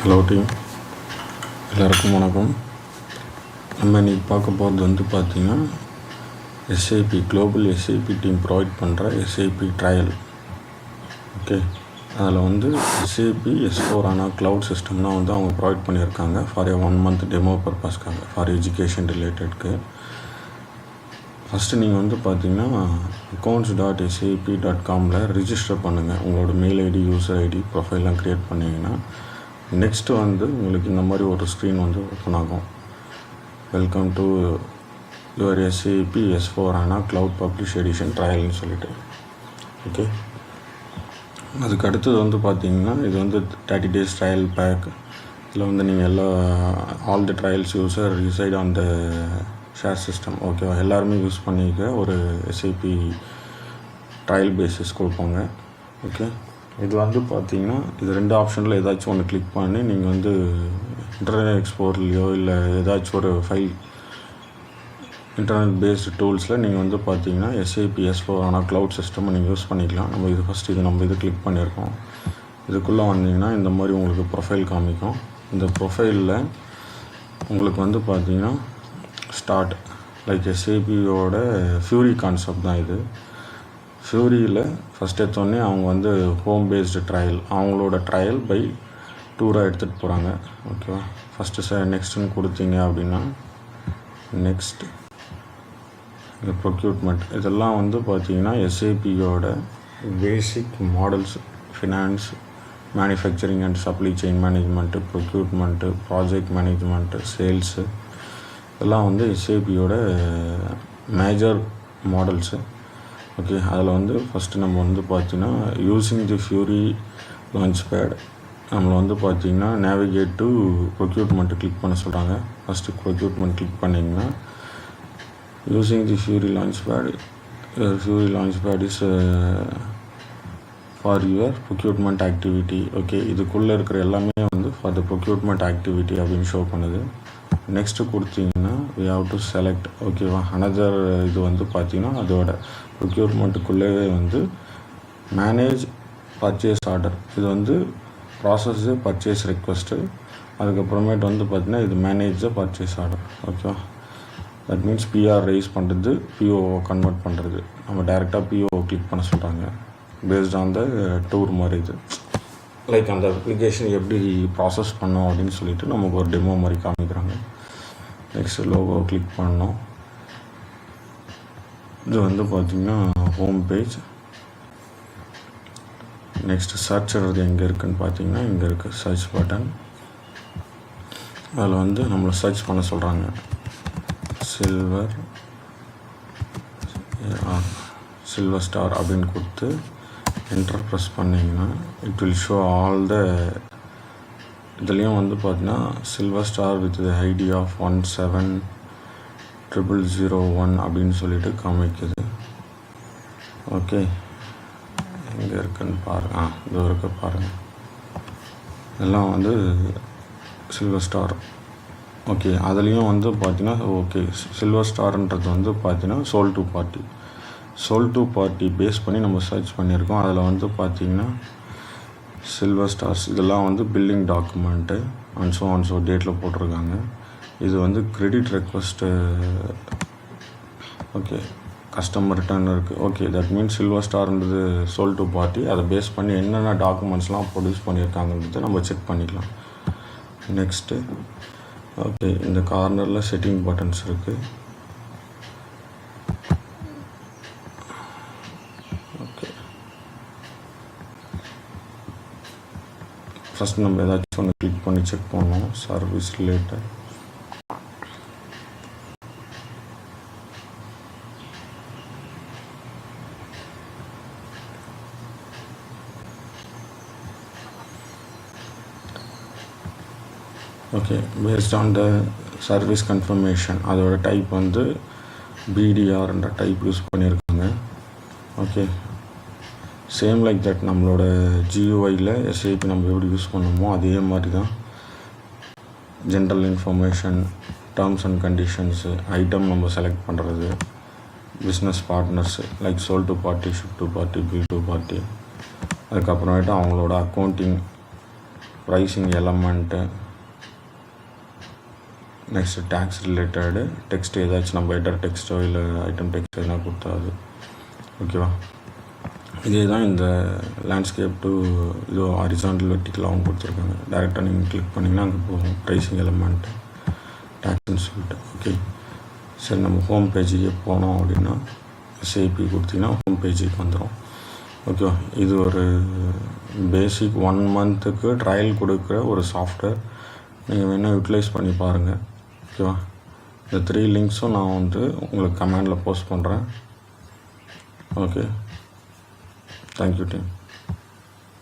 Hello team, எல்லாருக்கும் வணக்கம். நம்ம இன்றைக்கி பார்க்க போகிறது வந்து பார்த்திங்கன்னா SIP global SIP team provide பண்ணுற எஸ்ஐபி ட்ரையல். ஓகே, அதில் வந்து எஸ்ஐபி S/4HANA க்ளவுட் சிஸ்டம்னா வந்து அவங்க ப்ரொவைட் பண்ணியிருக்காங்க ஃபார் 1 month டெமோ பர்பஸ்க்காக, ஃபார் எஜுகேஷன் ரிலேட்டட்க்கு. ஃபஸ்ட்டு நீங்கள் வந்து பார்த்தீங்கன்னா accounts.sap.comல ரிஜிஸ்டர் பண்ணுங்கள். உங்களோட மெயில் ஐடி, யூசர் ஐடி, ப்ரொஃபைல்லாம் க்ரியேட் பண்ணிங்கன்னா நெக்ஸ்ட்டு வந்து உங்களுக்கு இந்த மாதிரி ஒரு ஸ்க்ரீன் வந்து ஓப்பன் ஆகும். Welcome to your SAP S/4HANA cloud publish edition ட்ரையல்னு சொல்லிட்டு. ஓகே, அதுக்கு அடுத்தது வந்து பார்த்திங்கன்னா இது வந்து 30 days ட்ரையல் பேக். இதில் வந்து நீங்கள் all the trials user reside on the share system. ஓகேவா, எல்லாருமே யூஸ் பண்ணிக்க ஒரு எஸ்ஐபி ட்ரையல் பேசிஸ் கொடுப்பாங்க. ஓகே, இது வந்து பார்த்திங்கன்னா இது 2 ஆப்ஷனில் ஏதாச்சும் ஒன்று கிளிக் பண்ணி நீங்கள் வந்து இன்டர்நெட் எக்ஸ்ப்ளோரர்லையோ இல்லை ஏதாச்சும் ஒரு ஃபைல் இன்டர்நெட் பேஸ்டு டூல்ஸில் நீங்கள் வந்து பார்த்தீங்கன்னா எஸ்ஏபி S/4HANA க்ளவுட் சிஸ்டம் நீங்கள் யூஸ் பண்ணிக்கலாம். நம்ம இது ஃபஸ்ட்டு நம்ம இது கிளிக் பண்ணியிருக்கோம். இதுக்குள்ளே வந்தீங்கன்னா இந்த மாதிரி உங்களுக்கு ப்ரொஃபைல் காமிக்கும். இந்த ப்ரொஃபைலில் உங்களுக்கு வந்து பார்த்தீங்கன்னா ஸ்டார்ட் லைக் எஸ்ஏபியோட ஃபியூரி கான்செப்ட் தான் இது. ஃபியூரியில் ஃபஸ்ட் எடுத்தோடனே அவங்க வந்து ஹோம் பேஸ்டு ட்ரையல், அவங்களோட ட்ரையல் பை டூராக எடுத்துகிட்டு போகிறாங்க. ஓகேவா, ஃபஸ்ட்டு நெக்ஸ்ட்டுன்னு கொடுத்தீங்க அப்படின்னா நெக்ஸ்ட் இந்த ப்ரொக்யூட்மெண்ட், இதெல்லாம் வந்து பார்த்திங்கன்னா எஸ்ஏபியோட basic models, finance, manufacturing and supply chain management, procurement, project management, sales, இதெல்லாம் வந்து எஸ்ஏபியோட மேஜர் மாடல்ஸு. ஓகே, அதில் வந்து ஃபஸ்ட்டு நம்ம வந்து பார்த்திங்கன்னா using the Fiori launchpad, நம்மளை வந்து பார்த்திங்கன்னா நேவிகேட் டு ப்ரொக்யூட்மெண்ட்டு கிளிக் பண்ண சொல்கிறாங்க. ஃபஸ்ட்டு ப்ரொக்யூட்மெண்ட் கிளிக் பண்ணிங்கன்னா using the Fiori launchpad is for your procurement activity. Okay, இதுக்குள்ளே இருக்கிற எல்லாமே வந்து ஃபார் த ப்ரொக்யூட்மெண்ட் ஆக்டிவிட்டி அப்படின்னு ஷோ பண்ணுது. நெக்ஸ்ட்டு கொடுத்தீங்கன்னா we have to select. ஓகேவா, அனதர் இது வந்து பார்த்திங்கன்னா அதோட ப்ரொக்யூட்மெண்ட்டுக்குள்ளே வந்து மேனேஜ் பர்ச்சேஸ் ஆர்டர், இது வந்து ப்ராசஸ்ஸு பர்ச்சேஸ் ரெக்வஸ்ட்டு. அதுக்கப்புறமேட்டு வந்து பார்த்திங்கன்னா இது மேனேஜ் த பர்ச்சேஸ் ஆர்டர். ஓகேவா, தட் மீன்ஸ் பிஆர் ரைஸ் பண்ணுறது, பிஓவை கன்வெர்ட் பண்ணுறது. நம்ம டைரெக்டாக பிஓவை கிளிக் பண்ண சொல்கிறாங்க பேஸ்ட் ஆன் த டூர் மாதிரி. இது லைக் அந்த அப்ளிகேஷன் எப்படி ப்ராசஸ் பண்ணோம் அப்படின்னு சொல்லிட்டு நமக்கு ஒரு டெமோ மாதிரி காமிக்கிறாங்க. நெக்ஸ்ட் லோகோ கிளிக் பண்ணோம். இது வந்து பார்த்திங்கன்னா ஹோம் பேஜ். நெக்ஸ்ட்டு சர்ச்றது எங்கே இருக்குதுன்னு பார்த்தீங்கன்னா இங்கே இருக்குது சர்ச் பட்டன். அதில் வந்து நம்மளை சர்ச் பண்ண சொல்கிறாங்க. சில்வர் ஸ்டார் அப்படின்னு கொடுத்து என்டர் ப்ரெஸ் பண்ணிங்கன்னா it will show all the, இதுலேயும் வந்து பார்த்தீங்கன்னா silver star with the ID of 170001 அப்படின்னு சொல்லிட்டு காமிக்குது. ஓகே, எங்கே இருக்குன்னு பாருங்கள். இது இருக்க பாருங்கள், இதெல்லாம் வந்து சில்வர் ஸ்டார். ஓகே, அதுலேயும் வந்து பார்த்தீங்கன்னா ஓகே சில்வர் ஸ்டார்ன்றது வந்து பார்த்தீங்கன்னா சோல் டு பார்ட்டி பேஸ் பண்ணி நம்ம சர்ச் பண்ணியிருக்கோம். அதில் வந்து பார்த்திங்கன்னா சில்வர் ஸ்டார்ஸ் இதெல்லாம் வந்து பில்லிங் டாக்குமெண்ட்டு அன்ஸோ டேட்டில் போட்டிருக்காங்க. இது வந்து credit request. Okay, customer return இருக்குது. ஓகே, தட் மீன்ஸ் சில்வர் ஸ்டார்ன்றது சோல் டு பார்ட்டி, அதை பேஸ் பண்ணி என்னென்ன டாக்குமெண்ட்ஸ்லாம் ப்ரொடியூஸ் பண்ணியிருக்காங்கன்றது நம்ம செக் பண்ணிக்கலாம். நெக்ஸ்ட்டு ஓகே, இந்த கார்னரில் செட்டிங் பட்டன்ஸ் இருக்குது. ஓகே, ஃபஸ்ட் நம்ம ஏதாச்சும் ஒன்று கிளிக் பண்ணி செக் பண்ணோம். Service related. Okay, based on the service confirmation அதோட டைப் வந்து பிடிஆர்ன்ற டைப் யூஸ் பண்ணியிருக்காங்க. ஓகே, சேம் லைக் தட் நம்மளோட ஜியூஐயில் எஸ்ஐபி நம்ம எப்படி யூஸ் பண்ணுமோ அதே மாதிரி தான். General information, terms and conditions, item நம்ம செலக்ட் பண்ணுறது, business partners like sold to party, ship to party, bill to party, அதுக்கப்புறமேட்டு அவங்களோட accounting pricing element, next tax related text ஏதாச்சும் நம்ம ஹெடர் டெக்ஸ்ட்டோ இல்லை ஐட்டம் டெக்ஸ்ட் எதுனா கொடுத்தா அது ஓகேவா. இதே தான் இந்த லேண்ட்ஸ்கேப் டு இதோ ஹாரிசான்டல் வெர்டிக்கலாகவும் கொடுத்துருக்காங்க. டேரெக்டாக நீங்கள் கிளிக் பண்ணிங்கன்னா அங்கே போகும் ப்ரைஸிங் எலமெண்ட்டு டேக்ஸ்ன்னு சொல்லிட்டு. ஓகே சரி, நம்ம ஹோம் பேஜுக்கு போனோம் அப்படின்னா எஸ்ஐபி கொடுத்தீங்கன்னா ஹோம் பேஜுக்கு வந்துடும். ஓகேவா. இது ஒரு பேசிக் 1 மந்த்துக்கு ட்ரையல் கொடுக்குற ஒரு சாஃப்ட்வேர். நீங்கள் வேணால் யூட்டிலைஸ் பண்ணி பாருங்கள். ஓகேவா. இந்த 3 லிங்க்ஸும் நான் வந்து உங்களுக்கு கமெண்டில் போஸ்ட் பண்ணுறேன். Okay, thank you team.